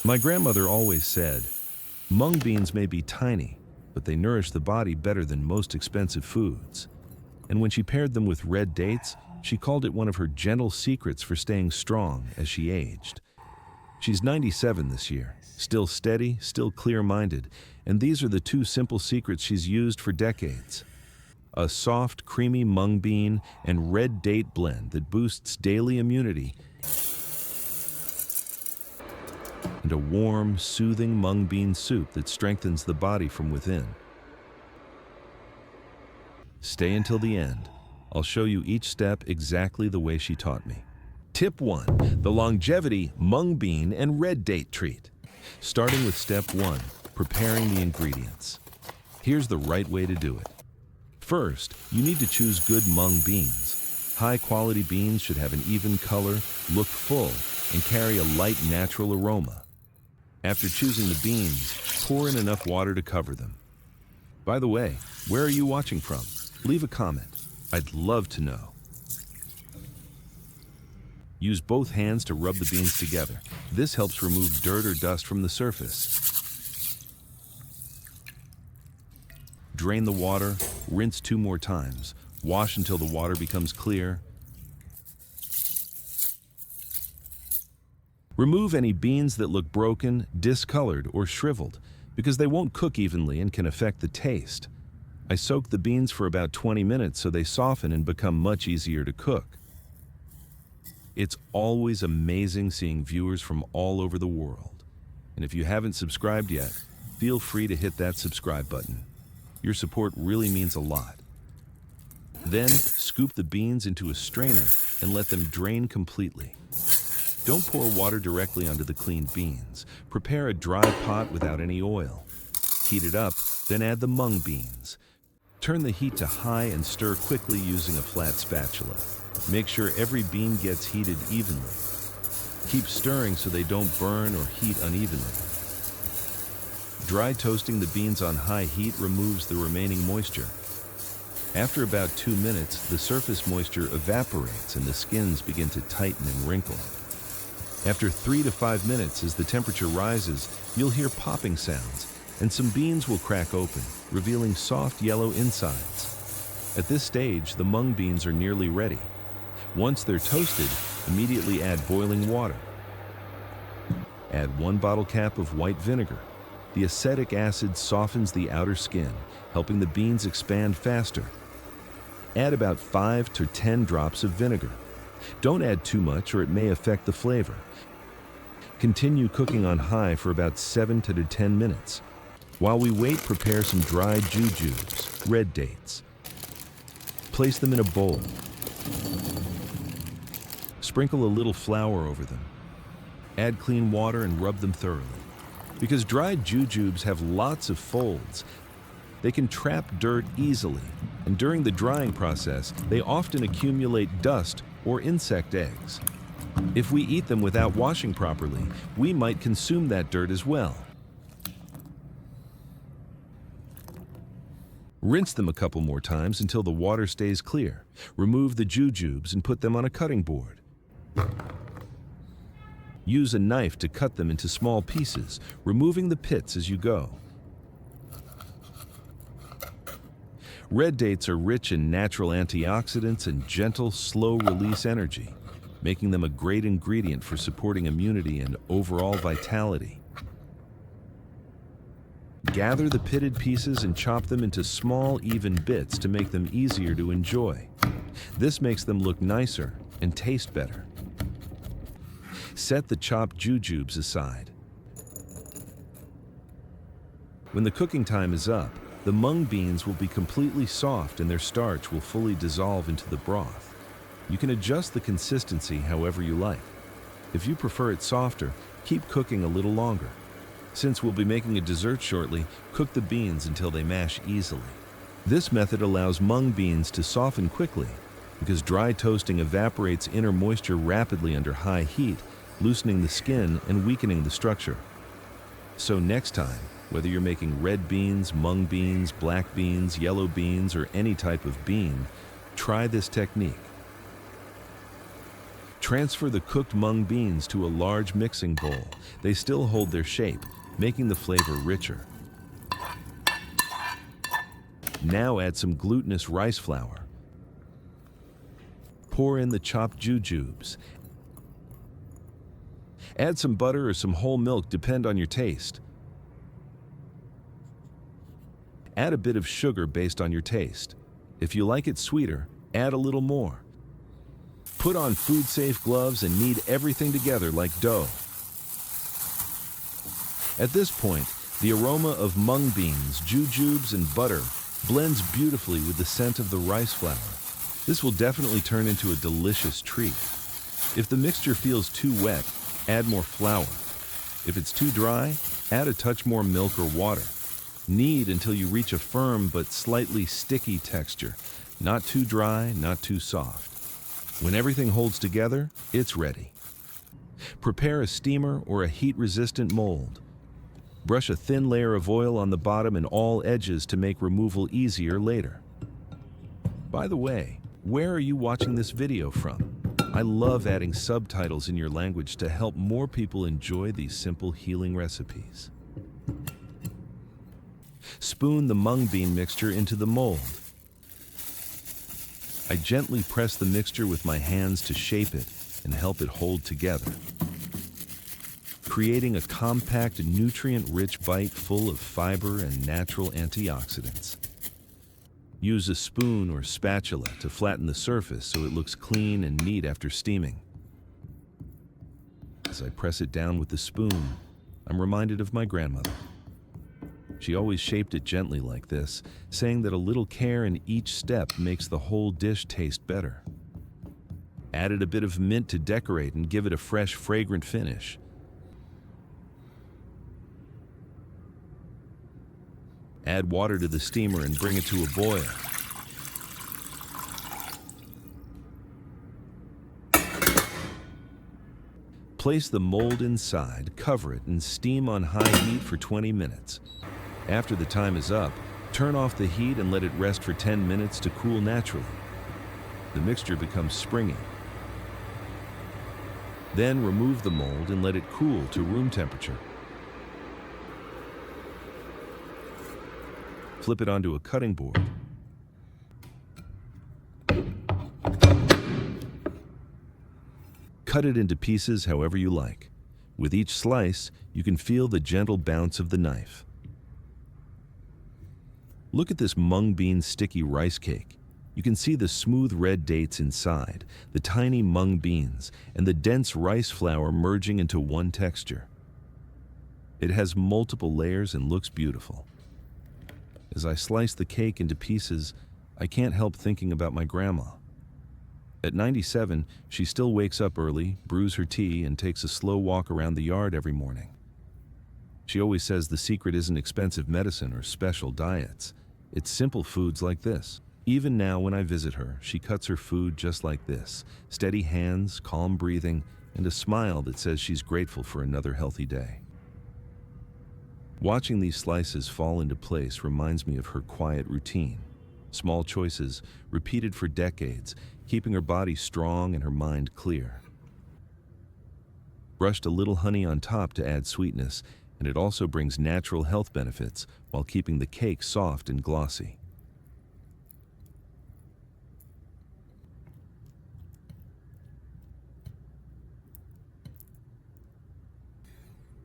My grandmother always said, mung beans may be tiny, but they nourish the body better than most expensive foods. And when she paired them with red dates, she called it one of her gentle secrets for staying strong as she aged. She's 97 this year, still steady, still clear-minded, and these are the two simple secrets she's used for decades. A soft, creamy mung bean and red date blend that boosts daily immunity, and a warm, soothing mung bean soup that strengthens the body from within. Stay until the end. I'll show you each step exactly the way she taught me. Tip 1. The longevity mung bean and red date treat. Starting with step 1, preparing the ingredients. Here's the right way to do it. First, you need to choose good mung beans. High-quality beans should have an even color, look full, and carry a light, natural aroma. After choosing the beans, pour in enough water to cover them. By the way, where are you watching from? Leave a comment. I'd love to know. Use both hands to rub the beans together. This helps remove dirt or dust from the surface. Drain the water, rinse 2 more times. Wash until the water becomes clear. Remove any beans that look broken, discolored, or shriveled, because they won't cook evenly and can affect the taste. I soak the beans for about 20 minutes so they soften and become much easier to cook. It's always amazing seeing viewers from all over the world. And if you haven't subscribed yet, feel free to hit that subscribe button. Your support really means a lot. Then, scoop the beans into a strainer and let them drain completely. Don't pour water directly onto the cleaned beans. Prepare a dry pot without any oil. Heat it up, then add the mung beans. Turn the heat to high and stir quickly using a flat spatula. Make sure every bean gets heated evenly. Keep stirring so they don't burn or heat unevenly. Dry toasting the beans on high heat removes the remaining moisture. After about 2 minutes, the surface moisture evaporates and the skins begin to tighten and wrinkle. After 3 to 5 minutes, as the temperature rises, you'll hear popping sounds, and some beans will crack open, revealing soft yellow insides. At this stage, the mung beans are nearly ready. Once they're toasted, immediately add boiling water. Add 1 bottle cap of white vinegar. The acetic acid softens the outer skin, helping the beans expand faster. Add about 5 to 10 drops of vinegar. Don't add too much or it may affect the flavor. Continue cooking on high for about 7 to 10 minutes. While we wait, prepare some dried jujubes, red dates. Place them in a bowl. Sprinkle a little flour over them. Add clean water and rub them thoroughly. Because dried jujubes have lots of folds, they can trap dirt easily, and during the drying process, they often accumulate dust or insect eggs. If we eat them without washing properly, we might consume that dirt as well. Rinse them a couple more times until the water stays clear. Remove the jujubes and put them on a cutting board. Use a knife to cut them into small pieces, removing the pits as you go. Red dates are rich in natural antioxidants and gentle, slow-release energy, making them a great ingredient for supporting immunity and overall vitality. Gather the pitted pieces and chop them into small, even bits to make them easier to enjoy. This makes them look nicer and taste better. Set the chopped jujubes aside. When the cooking time is up, the mung beans will be completely soft and their starch will fully dissolve into the broth. You can adjust the consistency however you like. If you prefer it softer, keep cooking a little longer. Since we'll be making a dessert shortly, cook the beans until they mash easily. This method allows mung beans to soften quickly because dry toasting evaporates inner moisture rapidly under high heat, loosening the skin and weakening the structure. So next time, whether you're making red beans, mung beans, black beans, yellow beans, or any type of bean, try this technique. Transfer the cooked mung beans to a large mixing bowl. They still hold their shape, making the flavor richer. Now add some glutinous rice flour. Pour in the chopped jujubes. Add some butter or some whole milk, depend on your taste. Add a bit of sugar based on your taste. If you like it sweeter, add a little more. Put on food-safe gloves and knead everything together like dough. At this point, the aroma of mung beans, jujubes, and butter blends beautifully with the scent of the rice flour. This will definitely turn into a delicious treat. If the mixture feels too wet, add more flour. If it's too dry, add a touch more milk or water. Knead until you reach a firm but slightly sticky texture. Not too dry, not too soft. When everything holds together, it's ready. Prepare a steamer or a heat-resistant mold. Brush a thin layer of oil on the bottom and all edges to make removal easier later. By the way, where are you watching this video from? I love adding subtitles in your language to help more people enjoy these simple healing recipes. Spoon the mung bean mixture into the mold. I gently press the mixture with my hands to shape it and help it hold together, creating a compact, nutrient-rich bite full of fiber and natural antioxidants. Use a spoon or spatula to flatten the surface so it looks clean and neat after steaming. As I press it down with the spoon, I'm reminded of my grandmother. She always shaped it gently like this, saying that a little care in each step makes the whole dish taste better. Added a bit of mint to decorate and give it a fresh, fragrant finish. Add water to the steamer and bring it to a boil. Place the mold inside, cover it, and steam on high heat for 20 minutes. After the time is up, turn off the heat and let it rest for 10 minutes to cool naturally. The mixture becomes springy. Then remove the mold and let it cool to room temperature. Flip it onto a cutting board. Cut it into pieces however you like. With each slice, you can feel the gentle bounce of the knife. Look at this mung bean sticky rice cake. You can see the smooth red dates inside, the tiny mung beans, and the dense rice flour merging into one texture. It has multiple layers and looks beautiful. As I slice the cake into pieces, I can't help thinking about my grandma. At 97, she still wakes up early, brews her tea, and takes a slow walk around the yard every morning. She always says the secret isn't expensive medicine or special diets. It's simple foods like this. Even now when I visit her, she cuts her food just like this. Steady hands, calm breathing, and a smile that says she's grateful for another healthy day. Watching these slices fall into place reminds me of her quiet routine. Small choices, repeated for decades, keeping her body strong and her mind clear. Brushed a little honey on top to add sweetness, and it also brings natural health benefits while keeping the cake soft and glossy.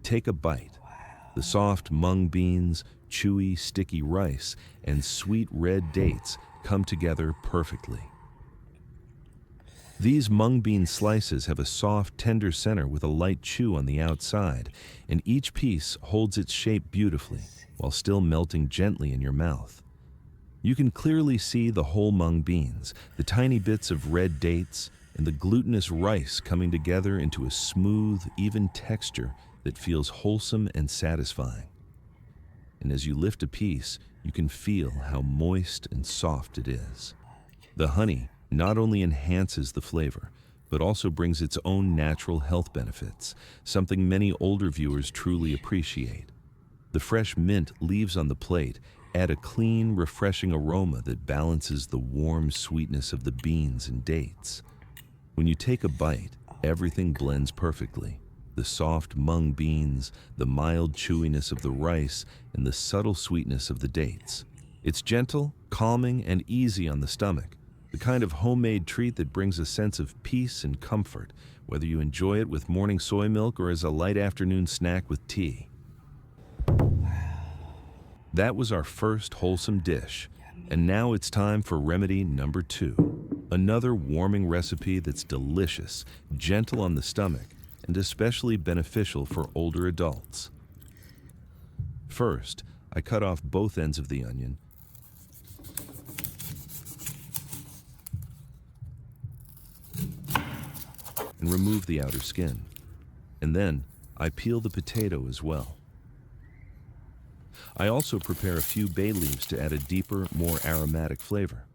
Take a bite. The soft mung beans, chewy, sticky rice, and sweet red dates come together perfectly. These mung bean slices have a soft, tender center with a light chew on the outside, and each piece holds its shape beautifully while still melting gently in your mouth. You can clearly see the whole mung beans, the tiny bits of red dates, and the glutinous rice coming together into a smooth, even texture that feels wholesome and satisfying. And as you lift a piece, you can feel how moist and soft it is. The honey not only enhances the flavor, but also brings its own natural health benefits, something many older viewers truly appreciate. The fresh mint leaves on the plate add a clean, refreshing aroma that balances the warm sweetness of the beans and dates. When you take a bite, Everything blends perfectly. The soft mung beans, the mild chewiness of the rice, and the subtle sweetness of the dates. It's gentle, calming, and easy on the stomach. The kind of homemade treat that brings a sense of peace and comfort, whether you enjoy it with morning soy milk or as a light afternoon snack with tea. That was our first wholesome dish, and now it's time for remedy number 2. Another warming recipe that's delicious, gentle on the stomach, and especially beneficial for older adults. First, I cut off both ends of the onion and remove the outer skin. And then, I peel the potato as well. I also prepare a few bay leaves to add a deeper, more aromatic flavor.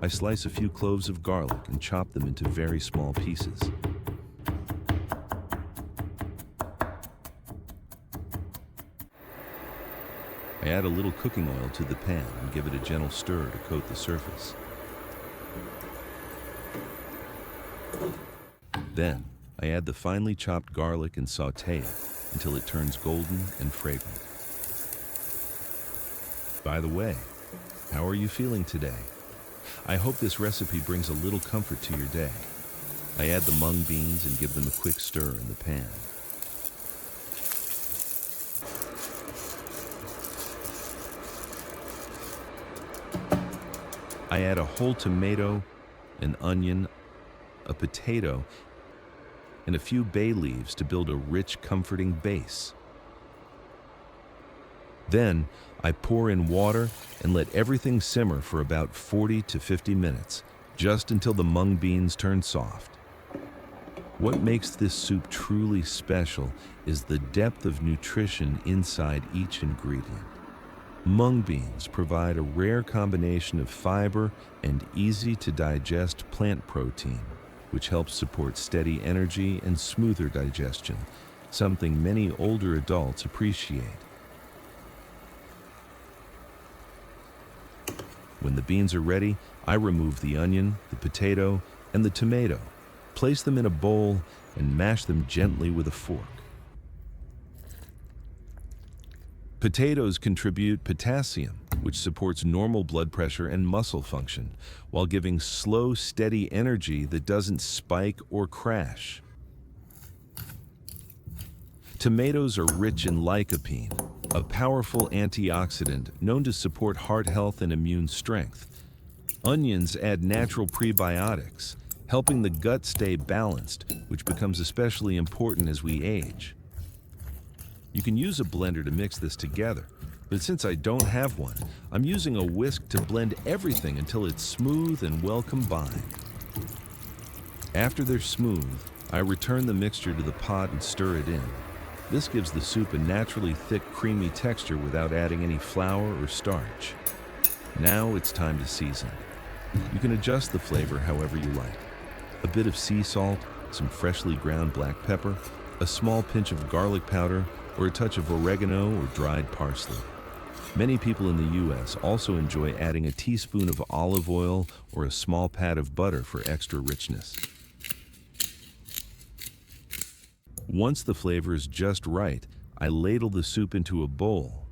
I slice a few cloves of garlic and chop them into very small pieces. I add a little cooking oil to the pan and give it a gentle stir to coat the surface. Then, I add the finely chopped garlic and saute it until it turns golden and fragrant. By the way, how are you feeling today? I hope this recipe brings a little comfort to your day. I add the mung beans and give them a quick stir in the pan. I add a whole tomato, an onion, a potato, and a few bay leaves to build a rich, comforting base. Then, I pour in water and let everything simmer for about 40 to 50 minutes, just until the mung beans turn soft. What makes this soup truly special is the depth of nutrition inside each ingredient. Mung beans provide a rare combination of fiber and easy-to-digest plant protein, which helps support steady energy and smoother digestion, something many older adults appreciate. When the beans are ready, I remove the onion, the potato, and the tomato, place them in a bowl, and mash them gently with a fork. Potatoes contribute potassium, which supports normal blood pressure and muscle function, while giving slow, steady energy that doesn't spike or crash. Tomatoes are rich in lycopene, a powerful antioxidant known to support heart health and immune strength. Onions add natural prebiotics, helping the gut stay balanced, which becomes especially important as we age. You can use a blender to mix this together, but since I don't have one, I'm using a whisk to blend everything until it's smooth and well combined. After they're smooth, I return the mixture to the pot and stir it in. This gives the soup a naturally thick, creamy texture without adding any flour or starch. Now it's time to season. You can adjust the flavor however you like. A bit of sea salt, some freshly ground black pepper, a small pinch of garlic powder, or a touch of oregano or dried parsley. Many people in the U.S. also enjoy adding a teaspoon of olive oil or a small pat of butter for extra richness. Once the flavor is just right, I ladle the soup into a bowl.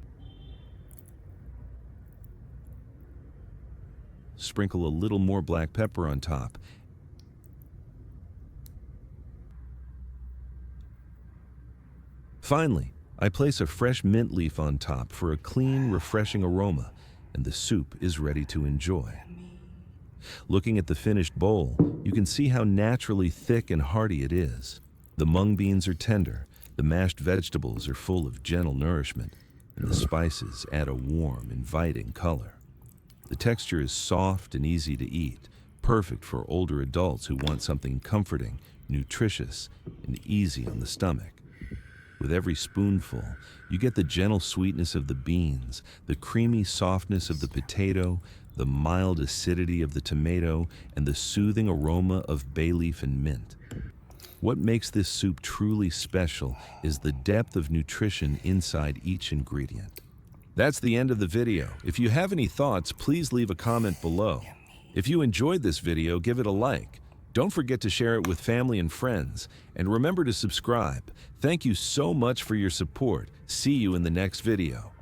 Sprinkle a little more black pepper on top. Finally, I place a fresh mint leaf on top for a clean, refreshing aroma, and the soup is ready to enjoy. Looking at the finished bowl, you can see how naturally thick and hearty it is. The mung beans are tender, the mashed vegetables are full of gentle nourishment, and the spices add a warm, inviting color. The texture is soft and easy to eat, perfect for older adults who want something comforting, nutritious, and easy on the stomach. With every spoonful, you get the gentle sweetness of the beans, the creamy softness of the potato, the mild acidity of the tomato, and the soothing aroma of bay leaf and mint. What makes this soup truly special is the depth of nutrition inside each ingredient. That's the end of the video. If you have any thoughts, please leave a comment below. If you enjoyed this video, give it a like. Don't forget to share it with family and friends, and remember to subscribe. Thank you so much for your support. See you in the next video.